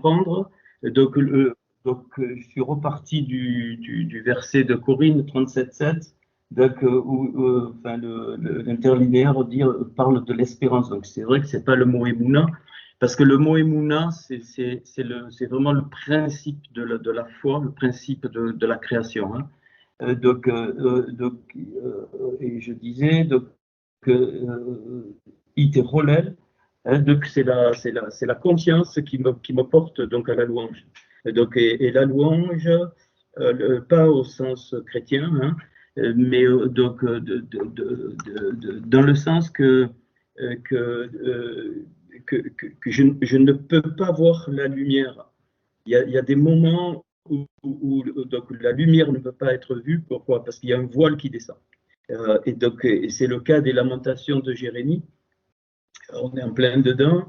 comprendre. Donc, je suis reparti du verset de Corinne 37,7, donc, où enfin, l'interlinéaire parle de l'espérance. Donc, c'est vrai que c'est pas le mot Emouna, parce que le mot Emouna, c'est vraiment le principe de la foi, le principe de la création. Hein. Et je disais que Iterolel, hein, donc c'est la conscience qui me porte donc à la louange. Donc, et la louange, pas au sens chrétien, hein, mais donc dans le sens que je ne peux pas voir la lumière. Il y a des moments où donc, la lumière ne peut pas être vue. Pourquoi? Parce qu'il y a un voile qui descend. Et donc, c'est le cas des lamentations de Jérémie. On est en plein dedans.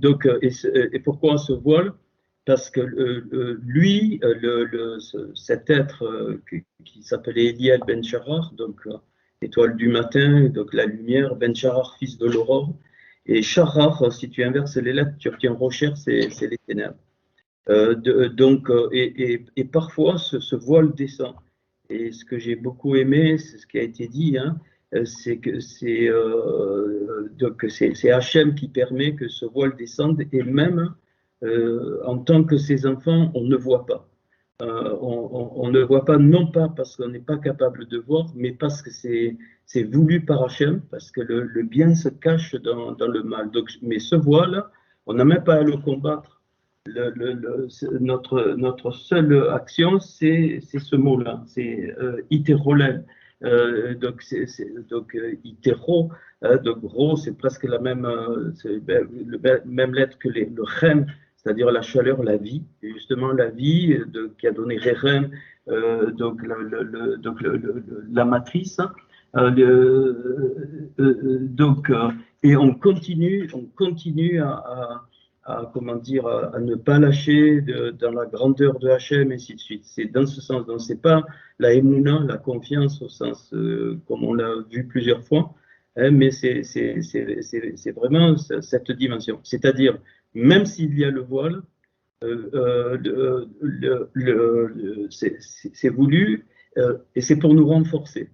Donc, et pourquoi ce voile? Parce que lui, cet être qui s'appelait Eliel Ben Sharar, donc étoile du matin, donc la lumière, Ben Sharar, fils de l'aurore, et Sharar, si tu inverses les lettres, tu obtiens Rocher, c'est les ténèbres. Donc, et parfois, ce voile descend. Et ce que j'ai beaucoup aimé, c'est ce qui a été dit, hein, c'est que c'est Hachem qui permet que ce voile descende, et même en tant que ses enfants, on ne voit pas. On ne voit pas, non pas parce qu'on n'est pas capable de voir, mais parce que c'est voulu par Hachem, parce que le bien se cache dans le mal. Donc, mais ce voile, on n'a même pas à le combattre. Notre seule action, c'est ce mot-là, c'est iterolel. Donc itero, donc ro, c'est presque la même, même lettre que le rem, c'est-à-dire la chaleur, la vie. Et justement, la vie qui a donné rem, donc la matrice. Donc, et on continue comment dire, à ne pas lâcher dans la grandeur de Hachem, et ainsi de suite. C'est dans ce sens. Donc, c'est pas la émouna, la confiance au sens, comme on l'a vu plusieurs fois, hein, mais c'est vraiment cette dimension. C'est-à-dire, même s'il y a le voile, c'est voulu, et c'est pour nous renforcer.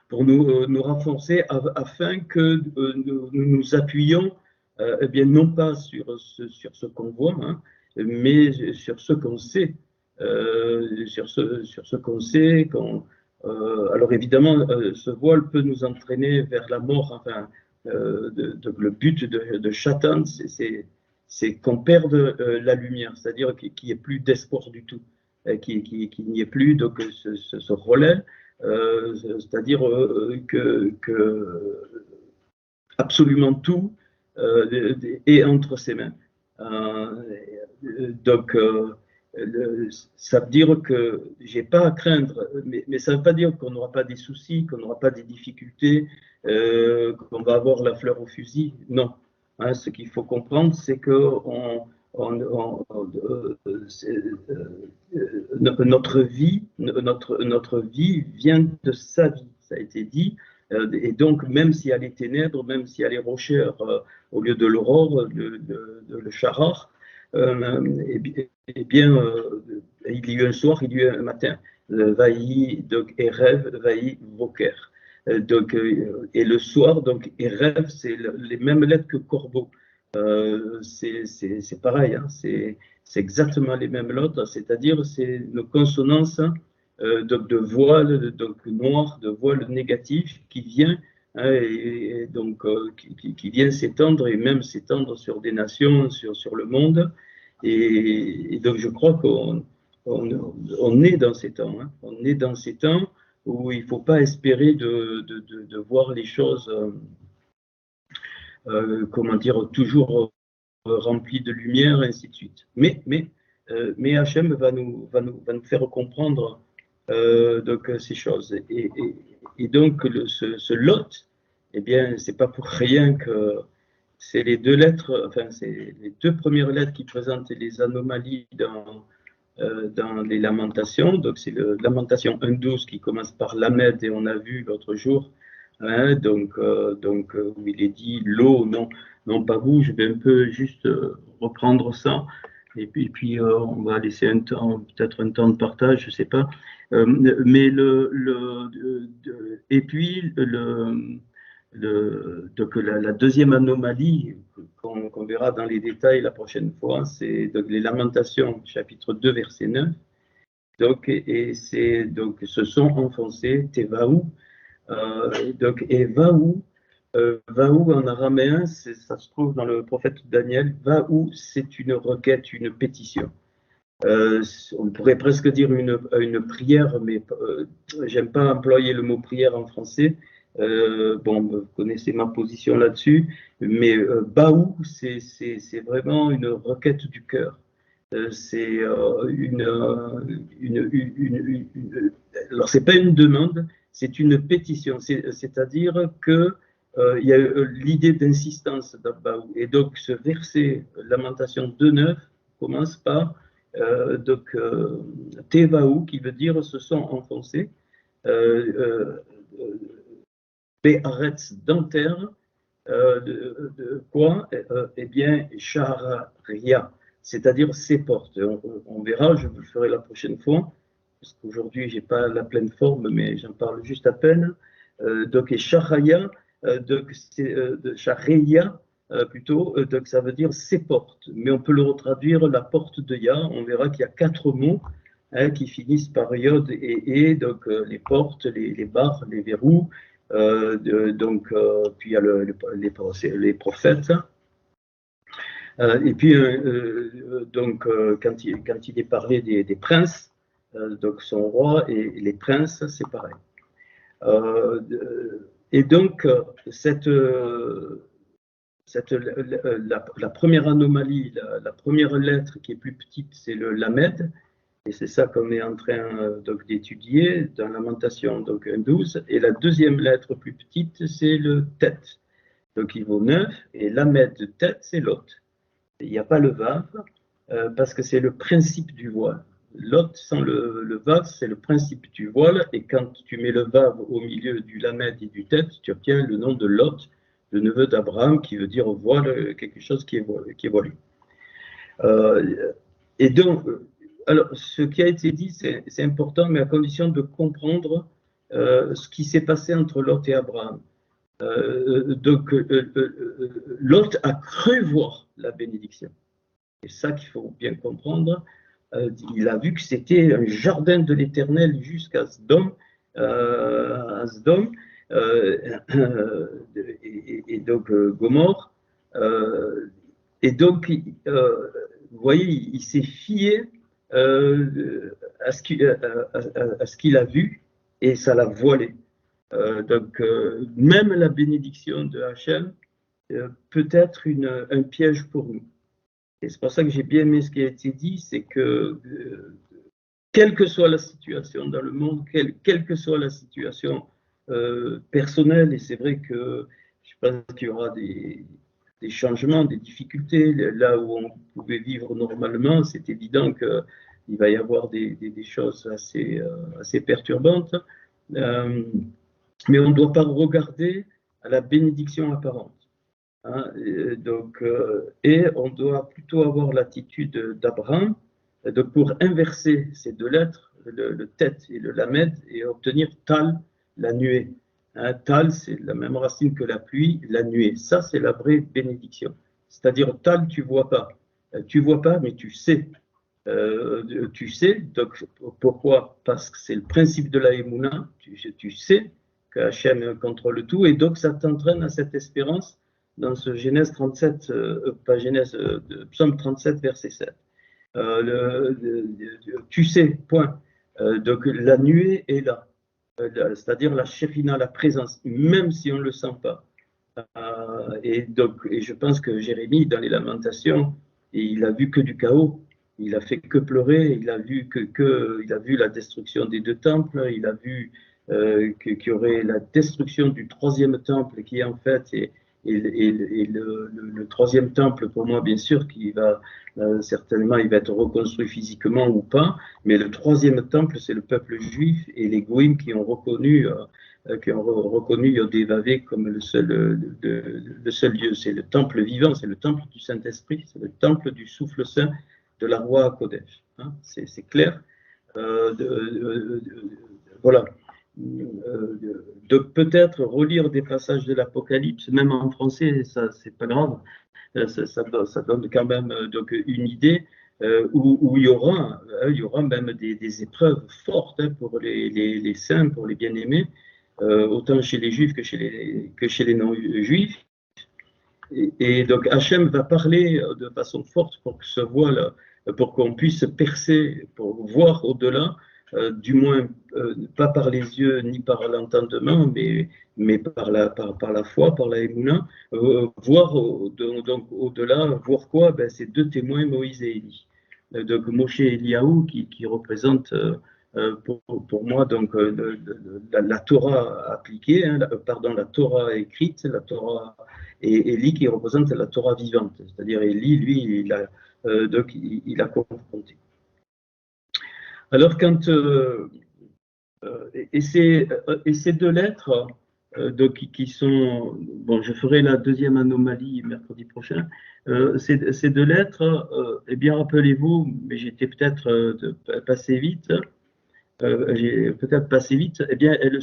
Pour nous renforcer afin que nous nous appuyions eh bien, non pas sur ce qu'on voit, hein, mais sur ce qu'on sait. Sur ce qu'on sait. Alors évidemment, ce voile peut nous entraîner vers la mort. Enfin, le but de Satan, c'est qu'on perde la lumière, c'est-à-dire qu'il n'y ait plus d'espoir du tout, qu'il n'y ait plus donc, ce relais, c'est-à-dire que absolument tout est entre ses mains. Donc, ça veut dire que j'ai pas à craindre, mais ça ne veut pas dire qu'on n'aura pas des soucis, qu'on n'aura pas des difficultés, qu'on va avoir la fleur au fusil. Non. Hein, ce qu'il faut comprendre, c'est que notre vie vient de sa vie, ça a été dit. Et donc, même s'il y a les ténèbres, même s'il y a les rochers au lieu de l'aurore, le charar, eh bien, il y a eu un soir, il y a eu un matin. Vaï, donc, Erev, Vaï, Voker. Donc, et le soir, donc, Erev, c'est les mêmes lettres que corbeau. C'est pareil, hein, c'est exactement les mêmes lettres, c'est-à-dire c'est une consonance de voile donc noir, de voile négatif qui vient, hein, et donc qui vient s'étendre et même s'étendre sur des nations, sur le monde. Et donc je crois qu'on est dans ces temps, hein, on est dans ces temps où il ne faut pas espérer de voir les choses, comment dire, toujours remplies de lumière, et ainsi de suite. Mais Hachem va nous faire comprendre donc ces choses. Et donc ce Lot, eh bien, c'est pas pour rien que c'est les deux lettres, enfin c'est les deux premières lettres qui présentent les anomalies dans les lamentations. Donc c'est le lamentation 1.12 qui commence par Lamed, et on a vu l'autre jour, hein, donc où il est dit l'eau, non, non pas vous, je vais un peu juste reprendre ça, et puis on va laisser un temps, peut-être un temps de partage, je ne sais pas. Mais et puis donc la deuxième anomalie qu'on verra dans les détails la prochaine fois, c'est donc les Lamentations, chapitre 2, verset 9. Donc, et se sont enfoncés, Tevaou. Donc, et Vaou, Vaou en araméen, ça se trouve dans le prophète Daniel. Vaou, c'est une requête, une pétition. On pourrait presque dire une prière, mais j'aime pas employer le mot prière en français. Bon, vous connaissez ma position là-dessus, mais Baou, c'est vraiment une requête du cœur. C'est alors c'est pas une demande, c'est une pétition. C'est-à-dire que il y a l'idée d'insistance d'Abbaou. Et donc ce verset, Lamentation 2.9, commence par Tevaou, qui veut dire se sont enfoncés. Be'aretz d'enterre, quoi eh bien, Shaharia, c'est-à-dire ses portes. On verra, je vous le ferai la prochaine fois, parce qu'aujourd'hui, je n'ai pas la pleine forme, mais j'en parle juste à peine. Donc, et Shahaya, donc c'est Shaharia, plutôt, donc ça veut dire ses portes. Mais on peut le retraduire la porte de Yah. On verra qu'il y a 4 mots qui finissent par Yod et donc les portes, les barres, les verrous. Puis il y a les prophètes. Et puis, donc, quand il est parlé des princes, donc son roi et les princes, c'est pareil. Et donc, la première anomalie, la première lettre qui est plus petite, c'est le Lamed. Et c'est ça qu'on est en train donc d'étudier dans Lamentation, donc 12. Et la deuxième lettre plus petite, c'est le Tet. Donc il vaut 9. Et Lamed de Tet, c'est Lot. Il n'y a pas le Vav, parce que c'est le principe du voile. Lot sans le Vav, c'est le principe du voile. Et quand tu mets le Vav au milieu du Lamed et du Tet, tu obtiens le nom de Lot, le neveu d'Abraham, qui veut dire voile, quelque chose qui est voilé. Et donc, alors, ce qui a été dit, c'est important, mais à condition de comprendre ce qui s'est passé entre Lot et Abraham. Lot a cru voir la bénédiction. C'est ça qu'il faut bien comprendre. Il a vu que c'était un jardin de l'Éternel jusqu'à Sodome, et donc Gomorrhe. Et donc, vous voyez, il s'est fié à ce qu'il a vu et ça l'a voilé. Donc, même la bénédiction de Hachem peut être un piège pour nous. Et c'est pour ça que j'ai bien aimé ce qui a été dit, c'est que quelle que soit la situation dans le monde, quelle que soit la situation personnelle, et c'est vrai que je pense qu'il y aura des changements, des difficultés, là où on pouvait vivre normalement, c'est évident qu'il va y avoir des choses assez perturbantes, mais on ne doit pas regarder à la bénédiction apparente. Hein, et on doit plutôt avoir l'attitude d'Abraham pour inverser ces deux lettres, le Tet et le Lamed, et obtenir Tal, la nuée. Hein, Tal, c'est la même racine que la pluie, la nuée. Ça, c'est la vraie bénédiction. C'est-à-dire, Tal, tu ne vois pas. Tu ne vois pas, mais tu sais. Tu sais, donc pourquoi? Parce que c'est le principe de la Emouna. Tu sais que Hachem contrôle tout, et donc ça t'entraîne à cette espérance dans ce Genèse 37, pas Genèse, Psaume 37, verset 7. Tu sais, point. Donc la nuée est là, c'est-à-dire la Shekhinah, la présence, même si on ne le sent pas. Et je pense que Jérémie, dans les Lamentations, il a vu que du chaos. Il a fait que pleurer. Il a vu il a vu la destruction des 2 temples. Il a vu qu'il y aurait la destruction du 3e temple, qui en fait est le 3e temple, pour moi, bien sûr, qui va certainement, il va être reconstruit physiquement ou pas, mais le 3e temple, c'est le peuple juif et les Goïms qui ont reconnu qui ont reconnu Yodhévavé comme le seul lieu. C'est le temple vivant, c'est le temple du Saint-Esprit, c'est le temple du souffle saint de la Roi Kodesh. Hein, c'est clair. Voilà. De peut-être relire des passages de l'Apocalypse, même en français, ça c'est pas grave, ça donne quand même donc une idée où il y aura même des épreuves fortes pour les saints, pour les bien-aimés, autant chez les juifs que chez les non-juifs. Et donc Hachem va parler de façon forte pour que ce voile, pour qu'on puisse percer, pour voir au-delà, du moins pas par les yeux ni par l'entendement, mais par la foi, par la émouna, voir donc au-delà, voir quoi? Ben, c'est deux témoins, Moïse et Élie. Donc Moshe et Eliaou qui représentent pour moi donc la Torah appliquée, hein, la Torah écrite, la Torah, et Élie qui représente la Torah vivante, c'est-à-dire Élie, lui, il a confronté. Alors quand et ces deux lettres donc, qui sont, bon, je ferai la deuxième anomalie mercredi prochain. Ces deux lettres, eh bien rappelez-vous, mais j'étais peut-être passé vite. J'ai peut-être passé vite. Eh bien, elles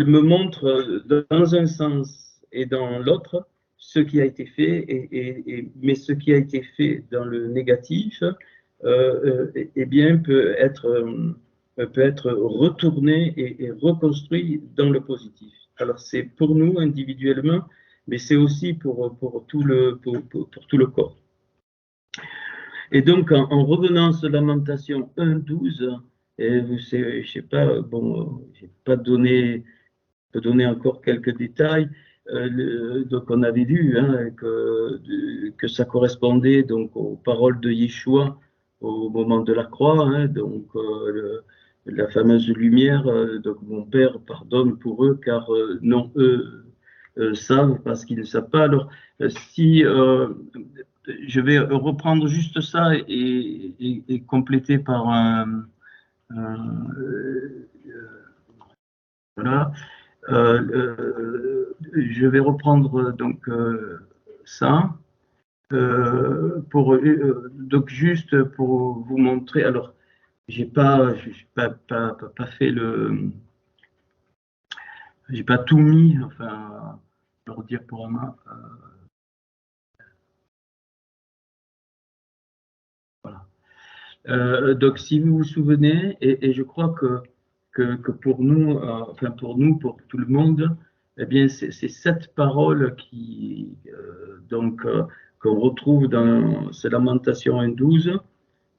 me montrent dans un sens et dans l'autre ce qui a été fait, mais ce qui a été fait dans le négatif, eh bien, peut être retourné et reconstruit dans le positif. Alors, c'est pour nous individuellement, mais c'est aussi pour tout le corps. Et donc, en revenant sur Lamentation 1.12, je ne sais pas, bon, je n'ai pas donné encore quelques détails. Donc, on avait vu hein, que ça correspondait donc aux paroles de Yeshua au moment de la croix, hein, donc la fameuse lumière. Donc, mon Père pardonne pour eux, car non eux savent parce qu'ils ne savent pas. Alors, si je vais reprendre juste ça et compléter par voilà. Je vais reprendre donc ça donc juste pour vous montrer. Alors, j'ai pas fait j'ai pas tout mis. Enfin, pour dire pour moi. Voilà. Donc, si vous vous souvenez, et je crois que pour nous, enfin pour nous, pour tout le monde, eh bien, c'est cette parole qu'on retrouve dans ces Lamentations 1.12.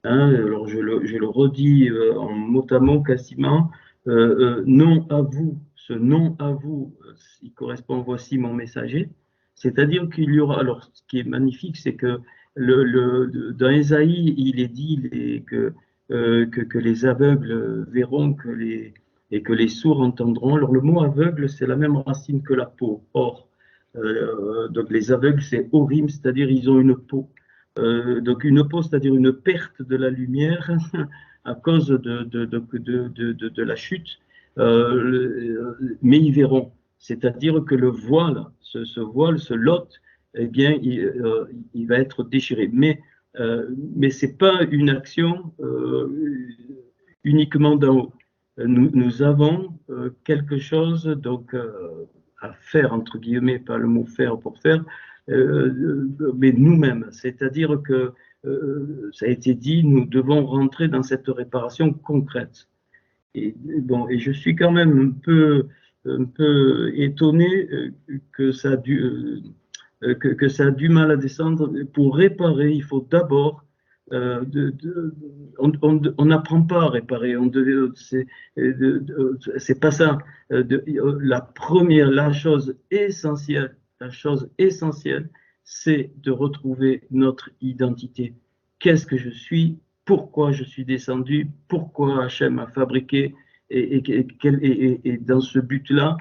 Hein, alors je le redis en mot à mot quasiment. Non à vous, ce non à vous, il correspond, voici mon messager. C'est-à-dire qu'il y aura, alors ce qui est magnifique, c'est que dans Ésaïe, il est dit que les aveugles verront et que les sourds entendront. Alors le mot aveugle, c'est la même racine que la peau. Or, donc les aveugles, c'est horim, c'est-à-dire ils ont une peau. Donc une peau, c'est-à-dire une perte de la lumière à cause de la chute, mais ils verront. C'est-à-dire que le voile, ce voile, ce lot, eh bien, il va être déchiré. Mais ce n'est pas une action uniquement d'en haut. Nous avons quelque chose donc, à faire, entre guillemets, pas le mot faire pour faire, mais nous-mêmes. C'est-à-dire que, ça a été dit, nous devons rentrer dans cette réparation concrète. Et je suis quand même un peu étonné que ça a du mal à descendre. Pour réparer, il faut d'abord on n'apprend pas à réparer. C'est pas ça. La chose essentielle, c'est de retrouver notre identité. Qu'est-ce que je suis? Pourquoi je suis descendu? Pourquoi Hachem a fabriqué? Et dans ce but-là,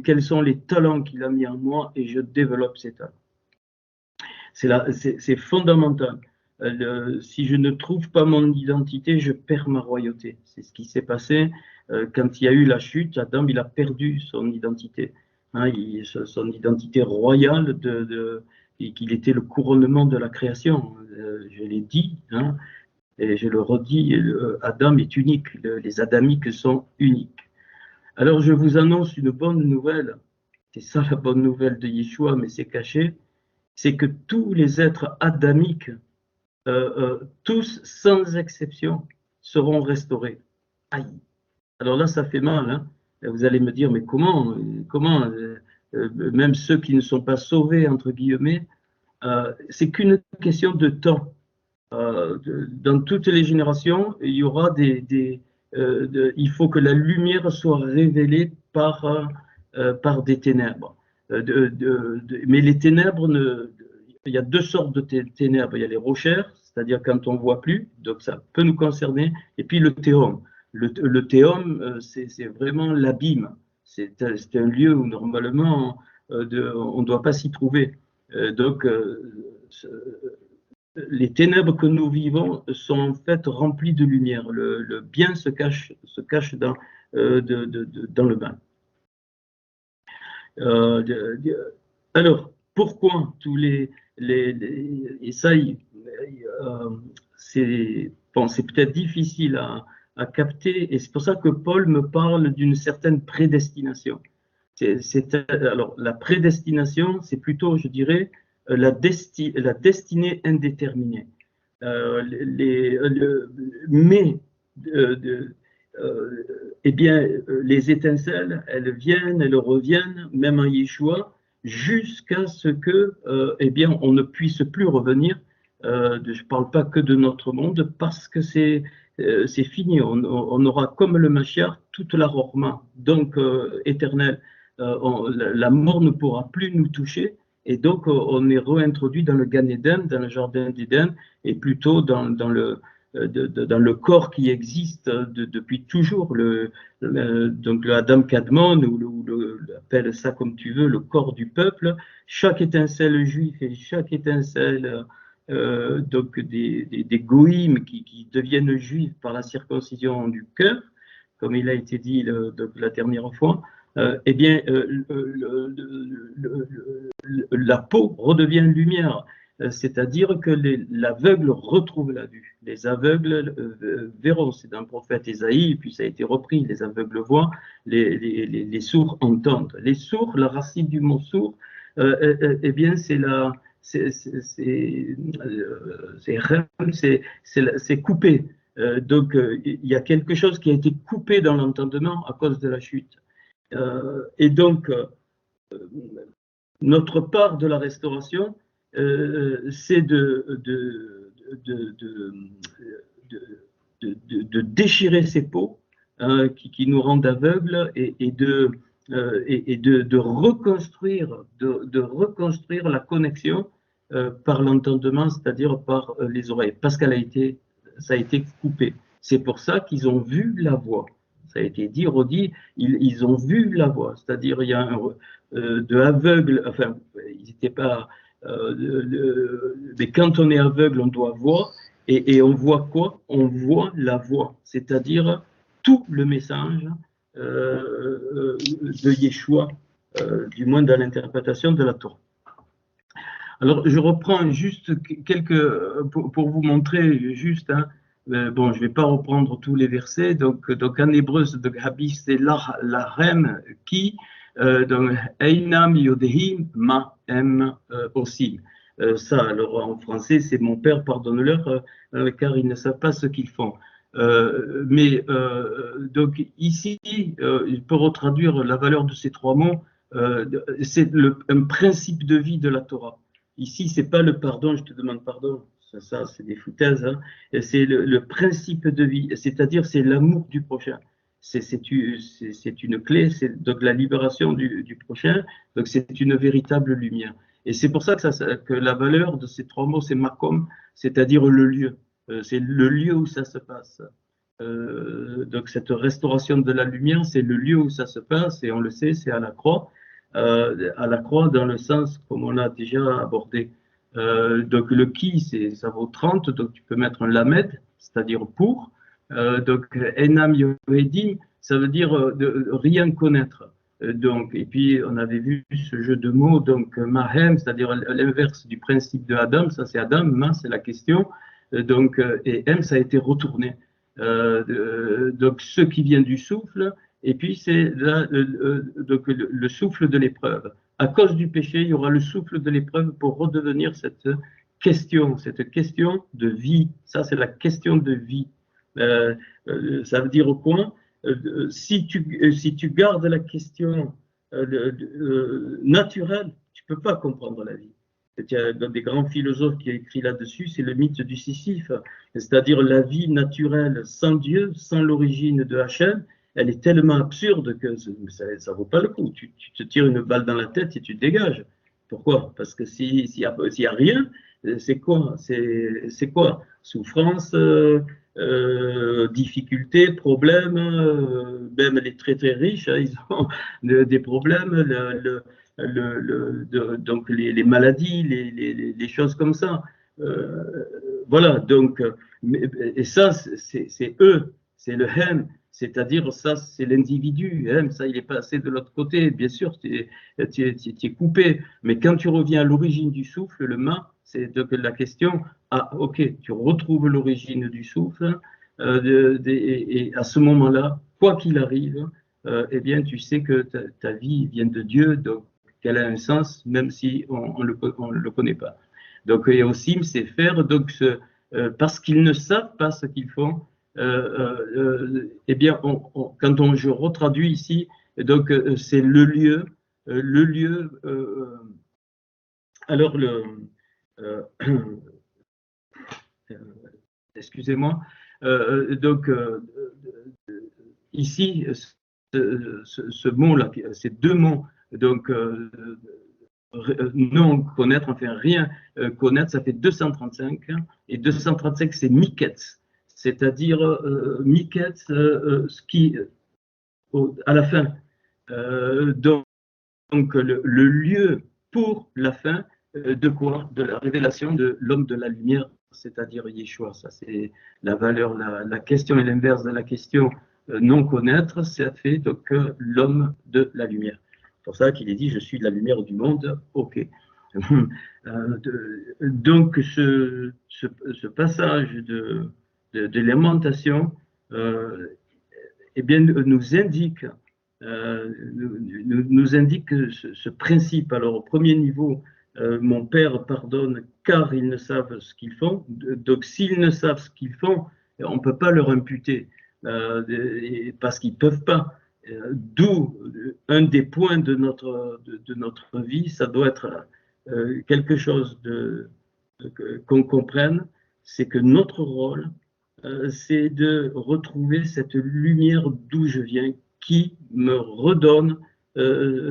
quels sont les talents qu'il a mis en moi? Et je développe ces talents. C'est fondamental. si je ne trouve pas mon identité, je perds ma royauté. C'est ce qui s'est passé quand il y a eu la chute. Adam, il a perdu son identité, hein, son identité royale et qu'il était le couronnement de la création. Je l'ai dit, hein, et je le redis, Adam est unique, les Adamiques sont uniques. Alors je vous annonce une bonne nouvelle, c'est ça la bonne nouvelle de Yeshua, mais c'est caché, c'est que tous les êtres adamiques, tous sans exception, seront restaurés. Aïe. Alors là, ça fait mal, hein. Vous allez me dire, mais comment même ceux qui ne sont pas sauvés, entre guillemets, c'est qu'une question de temps. Dans toutes les générations, il y aura il faut que la lumière soit révélée par des ténèbres. Mais les ténèbres, il y a deux sortes de ténèbres. Il y a les rochères, c'est-à-dire quand on ne voit plus, donc ça peut nous concerner, et puis le théum. Le théum, c'est vraiment l'abîme. C'est un lieu où normalement on ne doit pas s'y trouver. Donc, les ténèbres que nous vivons sont en fait remplies de lumière. Le bien se cache dans le mal. Alors, pourquoi tous et ça, c'est peut-être difficile à capter, et c'est pour ça que Paul me parle d'une certaine prédestination. Alors, la prédestination, c'est plutôt, je dirais, la destinée indéterminée. Mais, eh bien, les étincelles, elles viennent, elles reviennent, même en Yeshua, jusqu'à ce que, eh bien, on ne puisse plus revenir. Je ne parle pas que de notre monde, parce que c'est fini. On aura, comme le Mashiach, toute la Rorma, donc éternelle. La mort ne pourra plus nous toucher, et donc on est réintroduit dans le Gan Eden, dans le jardin d'Éden, et plutôt dans le corps qui existe depuis toujours, donc le Adam Kadmon, ou appelle ça comme tu veux, le corps du peuple. Chaque étincelle juif et chaque étincelle donc des goïms qui deviennent juifs par la circoncision du cœur, comme il a été dit la dernière fois, eh bien, la peau redevient lumière, c'est-à-dire que l'aveugle retrouve la vue. Les aveugles verront, c'est d'un prophète Ésaïe, puis ça a été repris, les aveugles voient, les sourds entendent. Les sourds, la racine du mot sourd, eh bien, c'est coupé. Donc, il y a quelque chose qui a été coupé dans l'entendement à cause de la chute. Et donc, notre part de la restauration, c'est de déchirer ces peaux qui nous rendent aveugles et de reconstruire, la connexion par l'entendement, c'est-à-dire par les oreilles, parce ça a été coupé. C'est pour ça qu'ils ont vu la voix. Ça a été dit, redit, ils ont vu la voix, c'est-à-dire il y a de aveugle, enfin, ils n'étaient pas, mais quand on est aveugle, on doit voir, et on voit quoi? On voit la voix, c'est-à-dire tout le message de Yeshua, du moins dans l'interprétation de la Torah. Alors, je reprends juste pour vous montrer juste, hein, bon, je ne vais pas reprendre tous les versets, donc en hébreu, de Gabi, c'est l'arem qui, donc, Einam Yodehim Ma Em Osim. Ça, alors en français, c'est mon père, pardonne-leur, car ils ne savent pas ce qu'ils font. Donc ici, pour retraduire la valeur de ces trois mots, c'est un principe de vie de la Torah. Ici, c'est pas le pardon, je te demande pardon, ça c'est des foutaises, hein. C'est le principe de vie, c'est-à-dire c'est l'amour du prochain. C'est une clé, c'est donc la libération du prochain, donc c'est une véritable lumière. Et c'est pour ça que la valeur de ces trois mots, c'est makom, c'est-à-dire le lieu. C'est le lieu où ça se passe. Donc cette restauration de la lumière, c'est le lieu où ça se passe, et on le sait, c'est à la croix dans le sens comme on a déjà abordé. Donc le qui, ça vaut 30, donc tu peux mettre un lamed, c'est-à-dire pour. Donc enam yoedim, ça veut dire de rien connaître. Donc, et puis on avait vu ce jeu de mots, donc mahem, c'est-à-dire l'inverse du principe de Adam, ça c'est Adam, ma c'est la question, donc, et M ça a été retourné. Donc ce qui vient du souffle, et puis c'est donc le souffle de l'épreuve. À cause du péché, il y aura le souffle de l'épreuve pour redevenir cette question de vie. Ça, c'est la question de vie. Ça veut dire quoi? Si tu gardes la question naturelle, tu ne peux pas comprendre la vie. Il y a des grands philosophes qui ont écrit là-dessus, c'est le mythe du Sisyphe, c'est-à-dire la vie naturelle sans Dieu, sans l'origine de Hachem, elle est tellement absurde que ça ne vaut pas le coup. Tu te tires une balle dans la tête et tu te dégages. Pourquoi? Parce que s'il n'y a rien, c'est quoi? C'est quoi? Souffrance, difficultés, problèmes, même les très très riches, hein, ils ont des problèmes, donc les maladies, les choses comme ça. Voilà, donc, et ça, c'est eux, c'est le hem, c'est-à-dire ça, c'est l'individu. Hem, ça, il est passé de l'autre côté, bien sûr, tu es coupé. Mais quand tu reviens à l'origine du souffle, le ma, c'est donc la question, ah, ok, tu retrouves l'origine du souffle, et à ce moment-là, quoi qu'il arrive, eh bien, tu sais que ta vie vient de Dieu, donc qu'elle a un sens, même si on ne le connaît pas. Donc, et aussi, c'est faire, donc, parce qu'ils ne savent pas ce qu'ils font, eh bien, quand je retraduis ici, donc, c'est le lieu, alors, excusez-moi, donc, ici, ce mot-là, ces deux mots, donc, non connaître, enfin rien connaître, ça fait 235, et 235 c'est miketz, c'est-à-dire miketz, ce qui, à la fin, donc le lieu pour la fin, de quoi? De la révélation de l'homme de la lumière, c'est-à-dire Yeshua. Ça, c'est la valeur, la question est l'inverse de la question non connaître, ça fait donc l'homme de la lumière. C'est pour ça qu'il est dit, je suis de la lumière du monde, ok. Donc ce passage de lamentation, eh bien, nous indique ce principe. Alors, au premier niveau, mon Père pardonne car ils ne savent ce qu'ils font. Donc, s'ils ne savent ce qu'ils font, on ne peut pas leur imputer parce qu'ils ne peuvent pas. D'où un des points de notre vie, ça doit être quelque chose qu'on comprenne, c'est que notre rôle, c'est de retrouver cette lumière d'où je viens, qui me redonne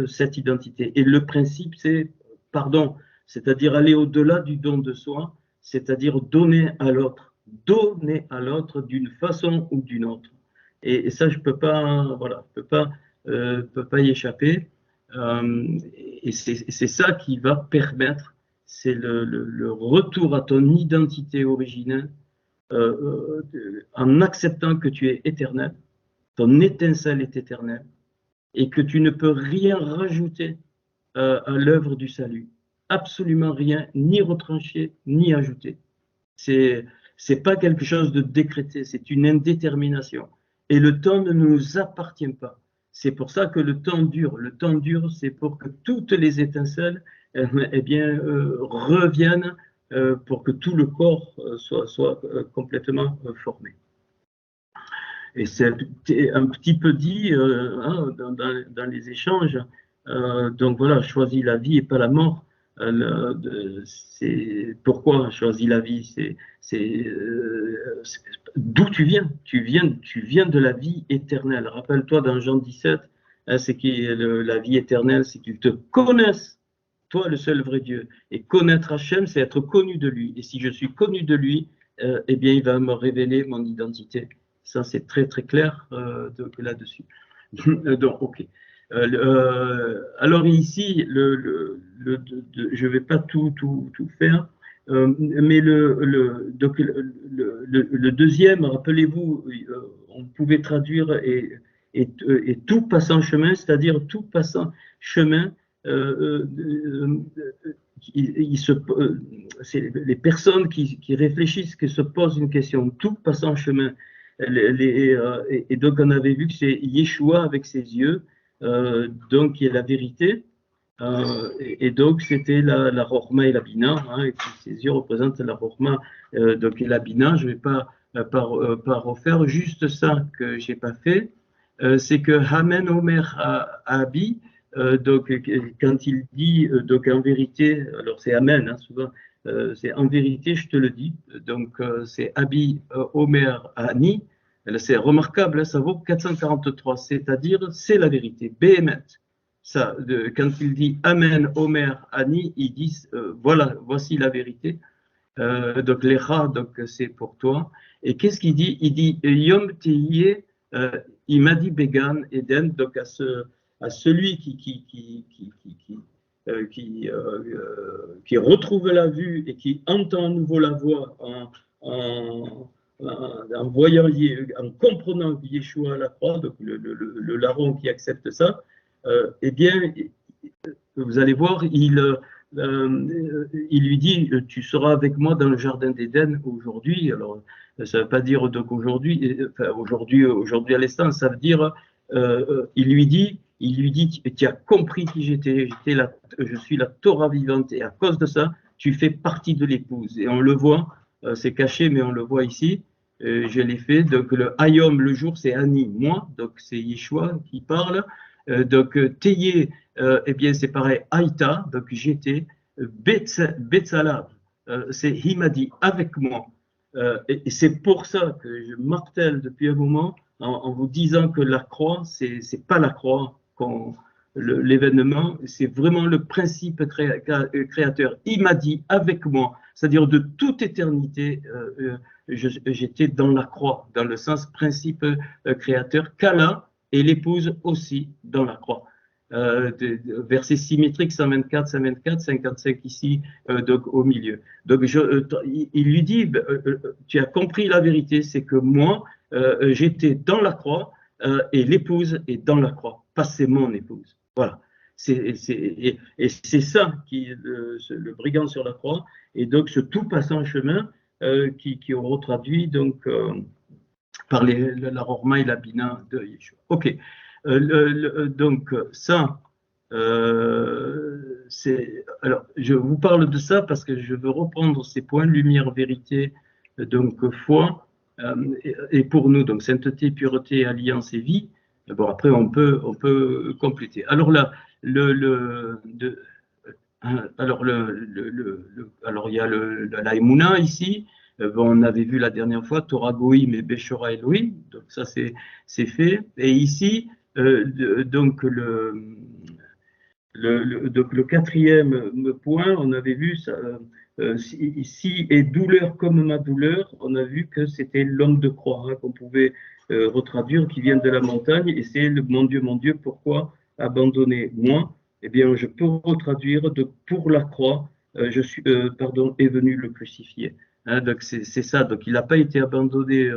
cette identité. Et le principe, c'est pardon, c'est-à-dire aller au-delà du don de soi, c'est-à-dire donner à l'autre d'une façon ou d'une autre. Et ça, je peux pas, voilà, peux pas y échapper. Et c'est ça qui va permettre, c'est le retour à ton identité originelle, en acceptant que tu es éternel, ton étincelle est éternelle, et que tu ne peux rien rajouter à l'œuvre du salut. Absolument rien, ni retrancher, ni ajouter. C'est pas quelque chose de décrété, c'est une indétermination. Et le temps ne nous appartient pas. C'est pour ça que le temps dure. Le temps dure, c'est pour que toutes les étincelles eh bien, reviennent pour que tout le corps soit complètement formé. Et c'est un petit peu dit hein, dans les échanges. Donc voilà, choisis la vie et pas la mort. C'est pourquoi choisis la vie. C'est d'où tu viens. Tu viens de la vie éternelle. Rappelle-toi dans Jean 17, hein, c'est qui la vie éternelle, c'est qu'ils te connaissent, toi le seul vrai Dieu. Et connaître Hachem, c'est être connu de lui. Et si je suis connu de lui, eh bien, il va me révéler mon identité. Ça, c'est très, très clair là-dessus. Donc, ok. Alors ici, je ne vais pas tout faire, mais donc le deuxième, rappelez-vous, on pouvait traduire et tout passant chemin, c'est-à-dire tout passant chemin, c'est les personnes qui réfléchissent, qui se posent une question, tout passant chemin. Et donc on avait vu que c'est Yeshua avec ses yeux, donc qui est la vérité. Et donc, c'était la Rochma et la Bina, hein, et ces yeux représentent la Rochma donc, et la Bina. Je ne vais pas refaire juste ça que je n'ai pas fait. C'est que Hamen Omer Abi, donc, quand il dit, donc en vérité, alors c'est Amen, hein, souvent, c'est en vérité, je te le dis. Donc, c'est Abi Omer Ani. C'est remarquable, hein, ça vaut 443, c'est-à-dire c'est la vérité. Behemet. Ça, quand il dit Amen, Omer, Ani, il dit voilà, voici la vérité. Donc les rats, donc c'est pour toi. Et qu'est-ce qu'il dit? Il dit Yom Tiyeh, il m'a dit Began Eden, donc à celui qui retrouve la vue et qui entend à nouveau la voix en voyant, en comprenant Yeshua à la croix, donc le larron qui accepte ça. Eh bien, vous allez voir, il lui dit, tu seras avec moi dans le jardin d'Éden aujourd'hui. Alors, ça ne veut pas dire donc aujourd'hui, enfin, aujourd'hui à l'instant, ça veut dire, il lui dit, tu as compris qui j'étais, je suis la Torah vivante, et à cause de ça, tu fais partie de l'épouse. Et on le voit, c'est caché, mais on le voit ici. Je l'ai fait. Donc, le Hayom, le jour, c'est Ani, moi. Donc, c'est Yeshua qui parle. Donc, Teye, eh bien, c'est pareil, Aïta, donc j'étais, Betzala, c'est Himadi, avec moi. Et c'est pour ça que je martèle depuis un moment en vous disant que la croix, c'est pas la croix, l'événement, c'est vraiment le principe créateur. Il m'a dit avec moi, c'est-à-dire de toute éternité, j'étais dans la croix, dans le sens principe créateur, Kala et l'épouse aussi dans la croix. Verset symétrique 124, 124, 55 ici, donc au milieu. Donc il lui dit, tu as compris la vérité, c'est que moi, j'étais dans la croix et l'épouse est dans la croix, pas c'est mon épouse. Voilà. Et c'est ça qui le brigand sur la croix, et donc ce tout passant chemin qui on retraduit donc par la Rorma et la Bina de Yeshua. Ok. Donc ça, alors je vous parle de ça parce que je veux reprendre ces points lumière, vérité, donc foi, et pour nous donc sainteté, pureté, alliance et vie. Bon après on peut compléter. Alors là, alors il y a la Emouna ici. Bon, on avait vu la dernière fois Torah Goïm et Beshora Elohim, donc ça c'est fait. Et ici, donc le quatrième point, on avait vu ça, ici est douleur comme ma douleur, on a vu que c'était l'homme de croix, hein, qu'on pouvait retraduire, qui vient de la montagne, et c'est mon Dieu, pourquoi abandonner moi? Eh bien, je peux retraduire de pour la croix, est venu le crucifié. Hein, donc c'est ça, donc il n'a pas été abandonné,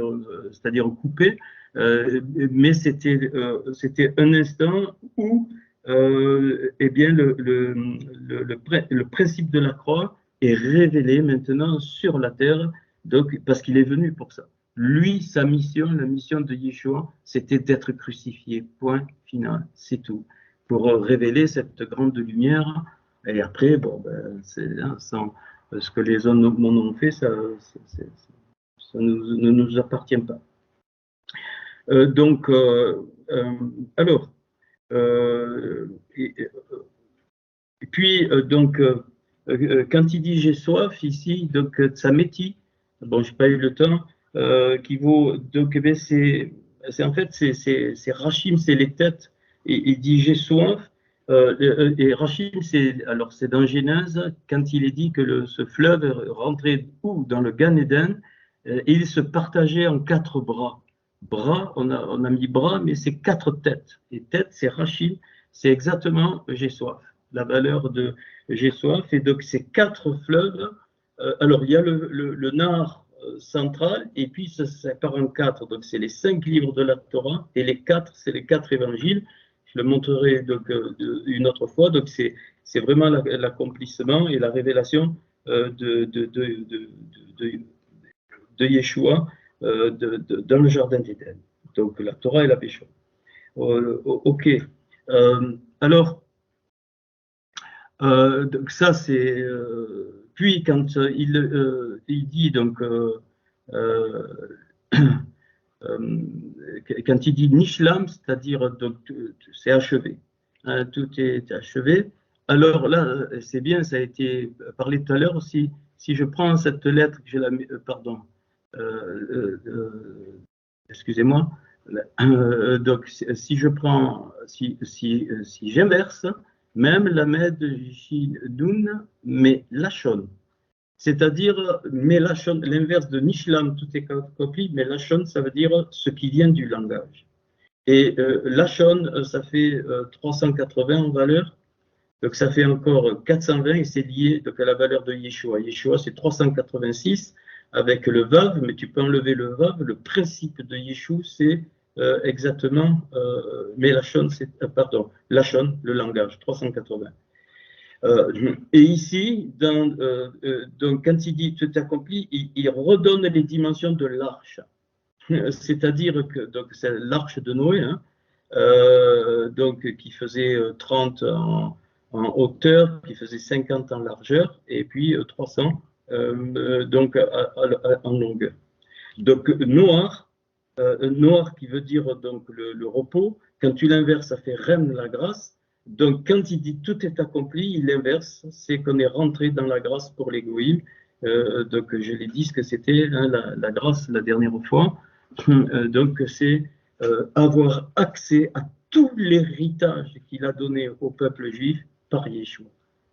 c'est-à-dire coupé, mais c'était un instant où eh bien, le principe de la croix est révélé maintenant sur la terre, donc, parce qu'il est venu pour ça. Lui, sa mission, la mission de Yeshua, c'était d'être crucifié. Point final, c'est tout. Pour révéler cette grande lumière. Et après, bon, ben, sans ce que les hommes m'en ont fait, ça ne nous appartient pas. Alors, et puis, donc, quand il dit j'ai soif ici, donc Tsameti, bon, je n'ai pas eu le temps, qui vaut, donc, c'est en fait, c'est Rachim, c'est les têtes, et il dit j'ai soif, et Rachim, alors c'est dans Genèse, quand il est dit que ce fleuve rentrait où? Dans le Gan Eden, et il se partageait en 4 bras. Bras, on a mis bras, mais c'est 4 têtes. Et tête, c'est Rachim, c'est exactement j'ai soif, la valeur de j'ai soif. Et donc ces 4 fleuves, alors il y a le Nahar central, et puis ça se sépare en 4. Donc c'est les 5 livres de la Torah, et les 4, c'est les 4 évangiles. Je le montrerai donc une autre fois. Donc c'est vraiment l'accomplissement et la révélation de Yeshua dans le jardin d'Éden. Donc la Torah et la Pécha. Ok. Alors, donc ça c'est. Puis quand il dit donc. Quand il dit Nishlam, c'est-à-dire donc c'est achevé, hein, tout est achevé. Alors là, c'est bien, ça a été parlé tout à l'heure aussi. Si je prends cette lettre, que je la mets, pardon, excusez-moi. Donc si je prends, si j'inverse, même la med Shin-Dun, mais Lachon. C'est-à-dire, Melachon, l'inverse de Nishlam, tout est compris, mais Lachon, ça veut dire ce qui vient du langage. Et Lachon, ça fait 380 en valeur, donc ça fait encore 420 et c'est lié donc, à la valeur de Yeshua. Yeshua, c'est 386 avec le Vav, mais tu peux enlever le Vav. Le principe de Yeshua, c'est exactement, mais Lachon, c'est, pardon, Lachon, le langage, 380. Et ici, donc, quand il dit tout accompli, il redonne les dimensions de l'arche. C'est-à-dire que c'est l'arche de Noé, hein, donc, qui faisait 30 en hauteur, qui faisait 50 en largeur, et puis 300 donc, en longueur. Donc, noir qui veut dire donc, le repos, quand tu l'inverses, ça fait Rem, la grâce. Donc, quand il dit tout est accompli, il inverse, c'est qu'on est rentré dans la grâce pour les goïms. Donc, je l'ai dit ce que c'était hein, la grâce la dernière fois. Donc, c'est avoir accès à tout l'héritage qu'il a donné au peuple juif par Yeshua.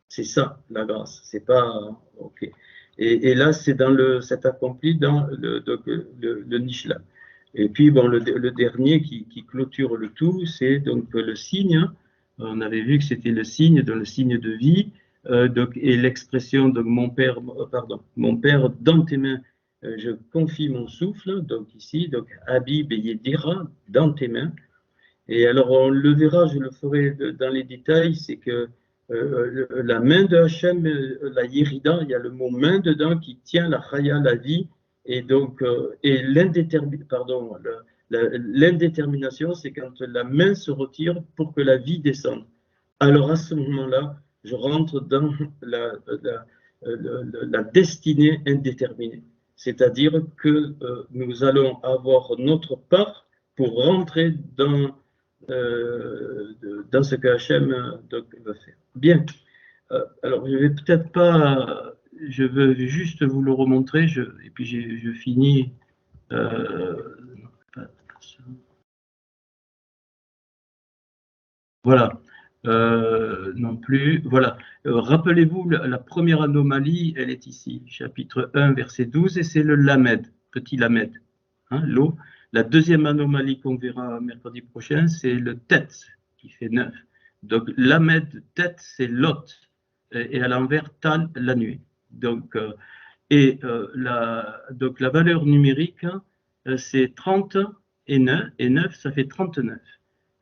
C'est ça, la grâce. C'est pas. OK. Et là, c'est c'est accompli dans le Nishlam. Et puis, bon, le dernier qui clôture le tout, c'est donc le signe. On avait vu que c'était le signe, dans le signe de vie, donc, et l'expression, donc, mon père, dans tes mains, je confie mon souffle, donc ici, donc, Habib et Yedira, dans tes mains. Et alors, on le verra, je le ferai dans les détails, c'est que la main de Hachem, la Yérida, il y a le mot main dedans qui tient la Chaya, la vie, et donc, et l'indétermination, c'est quand la main se retire pour que la vie descende. Alors, à ce moment-là, je rentre dans la destinée indéterminée. C'est-à-dire que nous allons avoir notre part pour rentrer dans ce que Hachem veut faire. Bien. Alors, je vais peut-être pas, je veux juste vous le remontrer, et puis je finis. Voilà. Non plus. Voilà. Rappelez-vous, la première anomalie, elle est ici, chapitre 1, verset 12, et c'est le Lamed, petit Lamed, hein, l'eau. La deuxième anomalie qu'on verra mercredi prochain, c'est le Tête, qui fait 9. Donc, Lamed, Tête, c'est Lot, et à l'envers, Tal, la nuit. Donc, donc la valeur numérique, c'est 30 et 9, ça fait 39.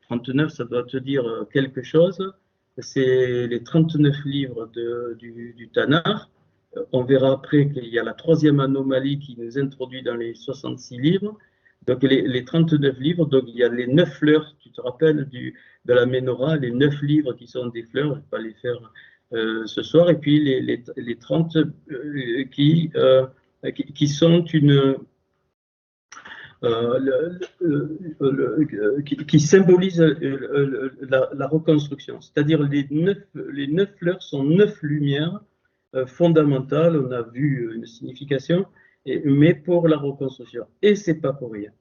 39, ça doit te dire quelque chose. C'est les 39 livres du Tanakh. On verra après qu'il y a la troisième anomalie qui nous introduit dans les 66 livres. Donc les 39 livres, donc il y a les 9 fleurs, tu te rappelles de la Ménorah, les 9 livres qui sont des fleurs, je ne vais pas les faire ce soir, et puis les 30 qui sont une... qui symbolise la reconstruction. C'est-à-dire les 9 fleurs sont 9 lumières fondamentales, on a vu une signification, mais pour la reconstruction. Et c'est pas pour rien.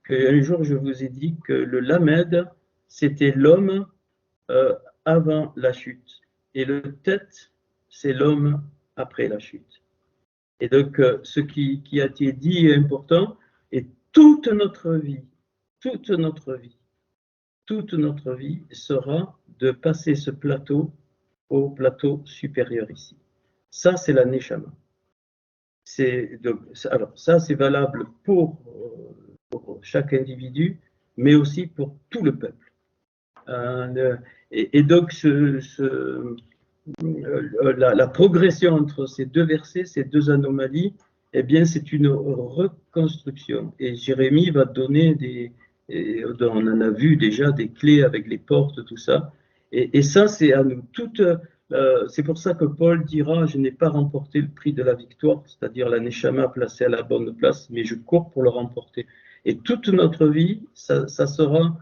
Un jour, je vous ai dit que le Lamed, c'était l'homme avant la chute. Et le Tête, c'est l'homme après la chute. Et donc, ce qui a été dit est important. Et toute notre vie, toute notre vie sera de passer ce plateau au plateau supérieur ici. Ça, c'est la Neshama. Alors, ça, c'est valable pour chaque individu, mais aussi pour tout le peuple. Et donc, la progression entre ces deux versets, ces deux anomalies, eh bien, c'est une reconstruction. Et Jérémie va donner on en a vu déjà des clés avec les portes, tout ça. Et ça, c'est à nous toutes. C'est pour ça que Paul dira, je n'ai pas remporté le prix de la victoire, c'est-à-dire la Neshama placée à la bonne place, mais je cours pour le remporter. Et toute notre vie, ça sera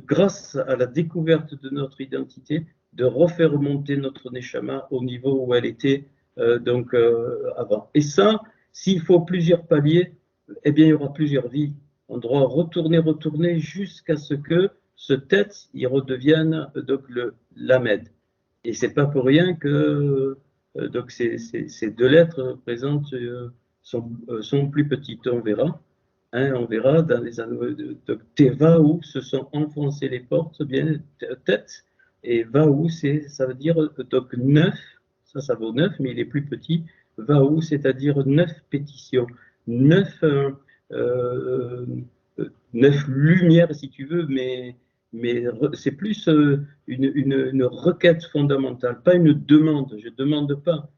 grâce à la découverte de notre identité, de refaire remonter notre Neshama au niveau où elle était avant. Et ça, s'il faut plusieurs paliers, eh bien, il y aura plusieurs vies. On doit retourner jusqu'à ce que ce tête, il redevienne donc le Lamed. Et c'est pas pour rien que donc ces deux lettres présentes sont plus petites. On verra. On verra dans les anneaux de Teva où se sont enfoncées les portes, bien tête, et Vaou, ça veut dire donc 9, ça vaut 9, mais il est plus petit. Vaou, c'est-à-dire 9 pétitions, 9 lumières si tu veux, mais c'est plus une requête fondamentale, pas une demande. Je ne demande pas,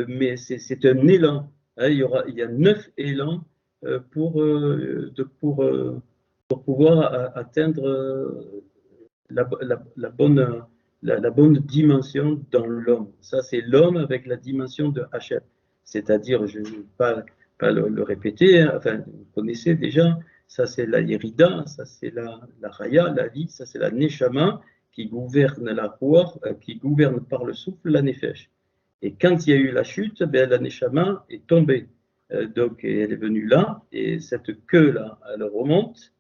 mais c'est un élan. Il y a 9 élans pour pouvoir atteindre la bonne dimension dans l'homme. Ça, c'est l'homme avec la dimension de Hachem. C'est-à-dire, je ne vais pas le répéter, enfin, vous connaissez déjà, ça c'est la Yerida, ça c'est la Raya, la vie, ça c'est la Neshama qui gouverne la Ruach, qui gouverne par le souffle la Nefesh. Et quand il y a eu la chute, la Neshama est tombée. Donc elle est venue là, et cette queue-là, elle remonte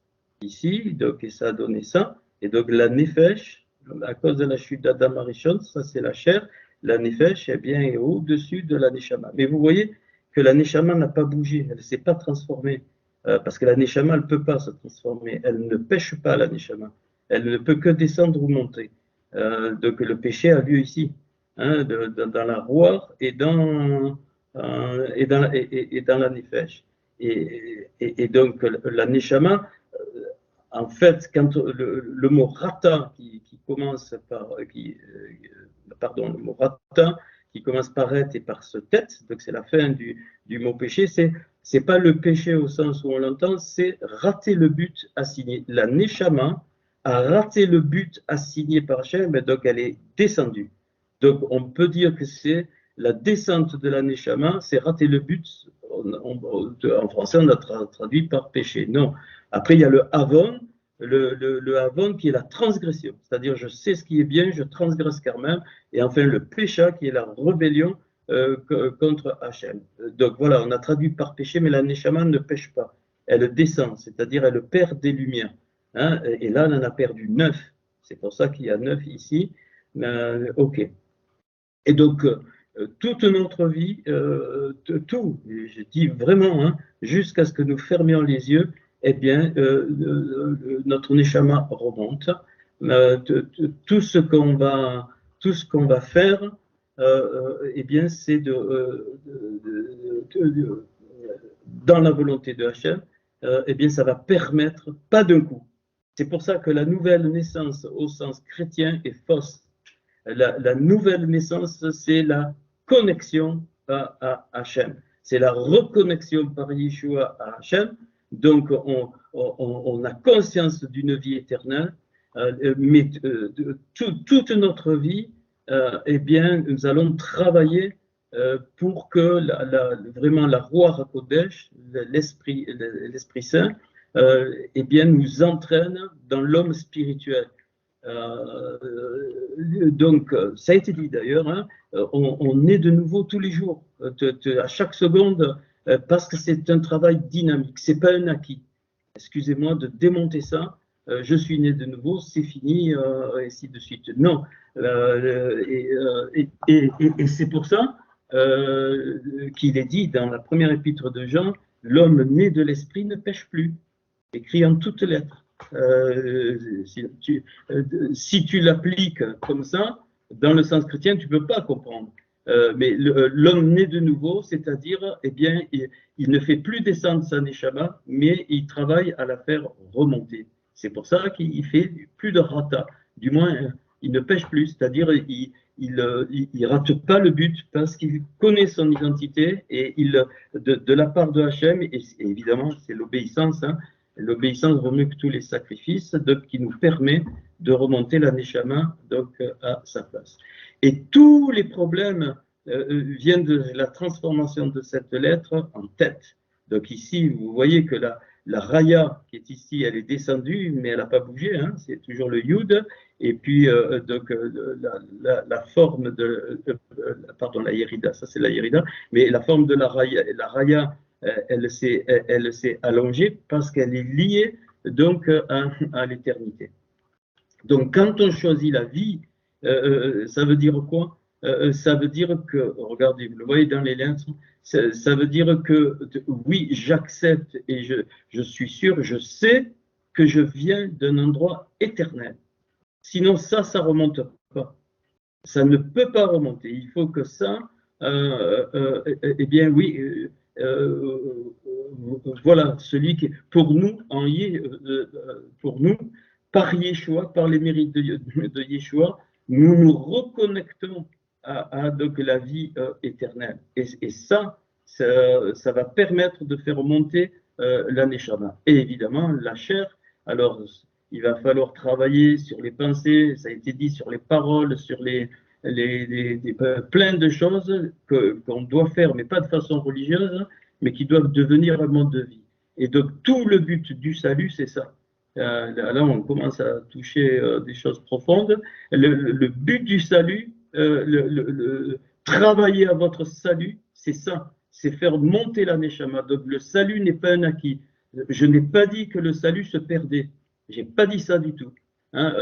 ici, donc, et ça a donné ça. Et donc la Nefesh, à cause de la chute d'Adam Arishon, ça c'est la chair, la Nefesh eh bien, est au-dessus de la Neshama. Mais vous voyez que la Neshama n'a pas bougé, elle ne s'est pas transformée. Parce que la Neshama, elle ne peut pas se transformer, elle ne pêche pas la Neshama, elle ne peut que descendre ou monter. Donc le péché a lieu ici, dans la Ruach et dans la Nefesh. Et donc la Neshama, en fait, quand le mot rata qui commence par le mot rata qui commence par être et par ce tête, donc c'est la fin du mot péché, c'est pas le péché au sens où on l'entend, c'est rater le but assigné. La Neshama a raté le but assigné par Hachem, donc elle est descendue. Donc on peut dire que c'est la descente de la Neshama, c'est rater le but. En français, on a traduit par péché. Non. Après, il y a le Avon, le Avon qui est la transgression. C'est-à-dire, je sais ce qui est bien, je transgresse quand même. Et enfin, le pécha qui est la rébellion contre Hachem. Donc voilà, on a traduit par péché, mais la Neshama ne pêche pas. Elle descend, c'est-à-dire elle perd des lumières. Et là, on en a perdu 9. C'est pour ça qu'il y a 9 ici. Ok. Et donc, toute notre vie, tout, je dis vraiment, jusqu'à ce que nous fermions les yeux, eh bien, notre Neshama remonte. Tout ce qu'on va faire, eh bien, c'est dans la volonté de Hachem, eh bien, ça va permettre, pas d'un coup. C'est pour ça que la nouvelle naissance au sens chrétien est fausse. La nouvelle naissance, c'est la connexion à Hachem. C'est la reconnexion par Yeshua à Hachem. Donc, on a conscience d'une vie éternelle, mais toute notre vie, eh bien, nous allons travailler pour que vraiment la Ruach HaKodesh, l'Esprit Saint, eh bien, nous entraîne dans l'homme spirituel. Donc, ça a été dit d'ailleurs, on est de nouveau tous les jours, à chaque seconde, parce que c'est un travail dynamique, c'est pas un acquis. Excusez-moi de démonter ça, je suis né de nouveau, c'est fini, et ainsi de suite. Non, et c'est pour ça qu'il est dit dans la première épître de Jean, l'homme né de l'esprit ne pêche plus, écrit en toutes lettres. si tu l'appliques comme ça, dans le sens chrétien, tu ne peux pas comprendre. Mais l'homme né de nouveau, c'est-à-dire, eh bien, il ne fait plus descendre sa neshama, mais il travaille à la faire remonter. C'est pour ça qu'il fait plus de rata. Du moins, il ne pêche plus, c'est-à-dire, il rate pas le but parce qu'il connaît son identité et de la part de Hachem, et évidemment, c'est l'obéissance. Hein, l'obéissance vaut mieux que tous les sacrifices, donc qui nous permet de remonter la neshama donc à sa place. Et tous les problèmes viennent de la transformation de cette lettre en tête. Donc ici, vous voyez que la raya qui est ici, elle est descendue, mais elle n'a pas bougé, hein, c'est toujours le yud. Et puis, donc, la forme de, pardon, la yerida, ça c'est la yerida, mais la forme de la raya elle s'est allongée parce qu'elle est liée donc à l'éternité. Donc, quand on choisit la vie, ça veut dire quoi? Ça veut dire que, regardez, vous le voyez dans les lettres, ça veut dire que oui, j'accepte et je suis sûr, je sais que je viens d'un endroit éternel. Sinon, ça ne remonte pas. Ça ne peut pas remonter. Il faut que ça, eh bien oui, voilà, celui qui, pour nous, pour nous, par Yeshua, par les mérites de Yeshua, nous nous reconnectons à donc, la vie éternelle. Et ça va permettre de faire monter la Neshama. Et évidemment, la chair, alors il va falloir travailler sur les pensées, ça a été dit, sur les paroles, sur plein de choses qu'on doit faire, mais pas de façon religieuse, mais qui doivent devenir un mode de vie. Et donc, tout le but du salut, c'est ça. Là, on commence à toucher des choses profondes. Le but du salut, travailler à votre salut, c'est ça. C'est faire monter la neshama. Donc, le salut n'est pas un acquis. Je n'ai pas dit que le salut se perdait. J'ai pas dit ça du tout. Hein,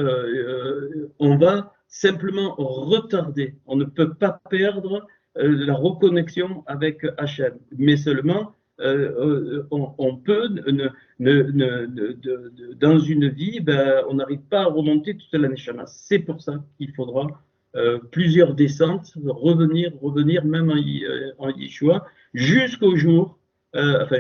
on va simplement retarder. On ne peut pas perdre la reconnexion avec Hachem, mais seulement on peut, dans une vie, ben, on n'arrive pas à remonter toute la neshama. C'est pour ça qu'il faudra plusieurs descentes, revenir même en Yeshua, jusqu'au jour,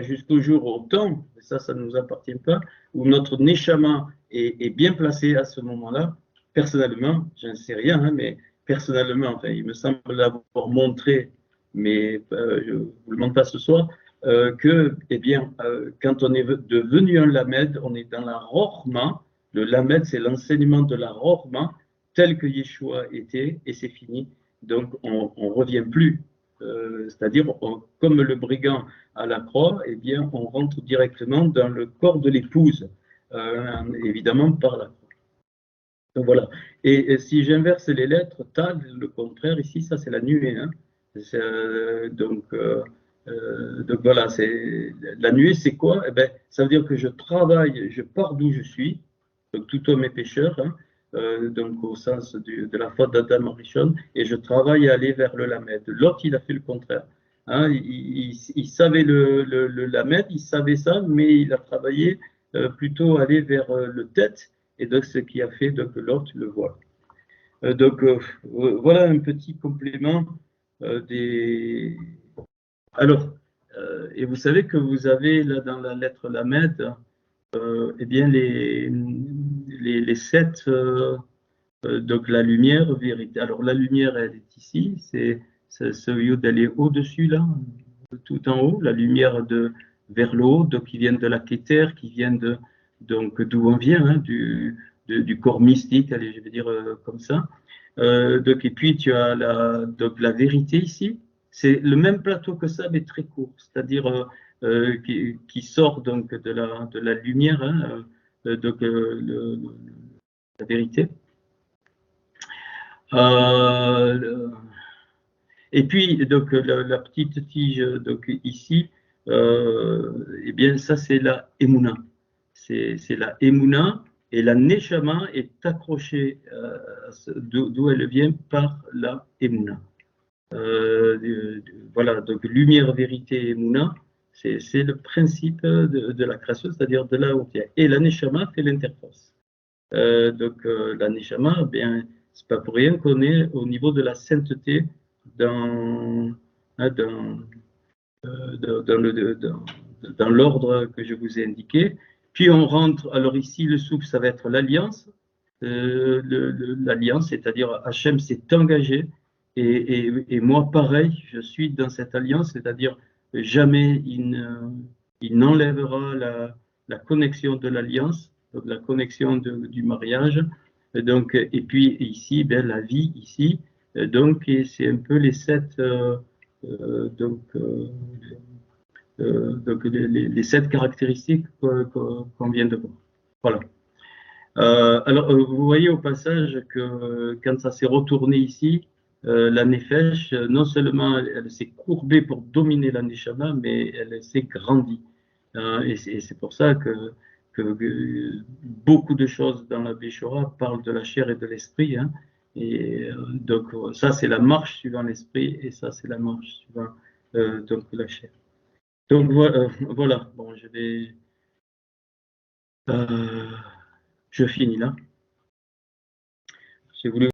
jusqu'au jour, au temps, ça ne nous appartient pas, où notre neshama est bien placé à ce moment-là. Personnellement, je ne sais rien, hein, mais personnellement, enfin, il me semble l'avoir montré, mais je ne vous le montre pas ce soir, que, eh bien, quand on est devenu un lamed, on est dans la Rochma. Le lamed, c'est l'enseignement de la Rochma, tel que Yeshua était, et c'est fini. Donc, on ne revient plus. C'est-à-dire, comme le brigand à la croix, eh bien, on rentre directement dans le corps de l'épouse, évidemment par la croix. Donc voilà. Et si j'inverse les lettres, Tag, le contraire, ici, ça c'est la nuée. Hein. Donc voilà, la nuée, c'est quoi? Eh ben, ça veut dire que je travaille, je pars d'où je suis, donc tout homme est pécheur, hein, donc au sens de la faute d'Adam Rishon, et je travaille à aller vers le Lamed. L'autre, il a fait le contraire. Hein, il savait le Lamed, il savait ça, mais il a travaillé plutôt aller vers le tête, et donc ce qui a fait que l'autre le voit. Donc voilà un petit complément des. Alors, et vous savez que vous avez là dans la lettre Lamed, eh bien les 7, donc la lumière, vérité. Alors la lumière, elle est ici, c'est ce yod, elle est au-dessus là, tout en haut, la lumière vers le haut, donc qui viennent de la Kéter, qui viennent donc d'où on vient, hein, du corps mystique, allez, je vais dire comme ça. Donc, et puis tu as donc la vérité ici. C'est le même plateau que ça, mais très court, c'est-à-dire qui sort donc de la lumière, hein, donc la vérité. Et puis donc la petite tige donc ici, eh bien ça c'est la Emouna, c'est la Emouna, et la Neshama est accrochée d'où elle vient par la Emouna. Voilà, donc lumière, vérité, Emouna. C'est le principe de la création, c'est-à-dire de la haute. Et la Neshama fait l'interface. La Neshama, bien, c'est pas pour rien qu'on est au niveau de la sainteté dans, hein, dans l'ordre que je vous ai indiqué. Puis on rentre, alors ici le souffle, ça va être l'alliance. L'alliance, c'est-à-dire Hachem s'est engagé et moi pareil, je suis dans cette alliance, c'est-à-dire jamais il n'enlèvera la connexion de l'alliance, donc la connexion du mariage. Et puis ici, ben, la vie ici, donc c'est un peu les sept, donc les sept caractéristiques qu'on vient de voir. Voilà. Alors, vous voyez au passage que quand ça s'est retourné ici, la Nefesh, non seulement elle s'est courbée pour dominer la Neshama, mais elle s'est grandie. Et c'est pour ça que beaucoup de choses dans la Béchora parlent de la chair et de l'esprit. Hein. Et donc, ça, c'est la marche suivant l'esprit, et ça, c'est la marche suivant donc la chair. Donc, voilà. Bon, je finis là. J'ai voulu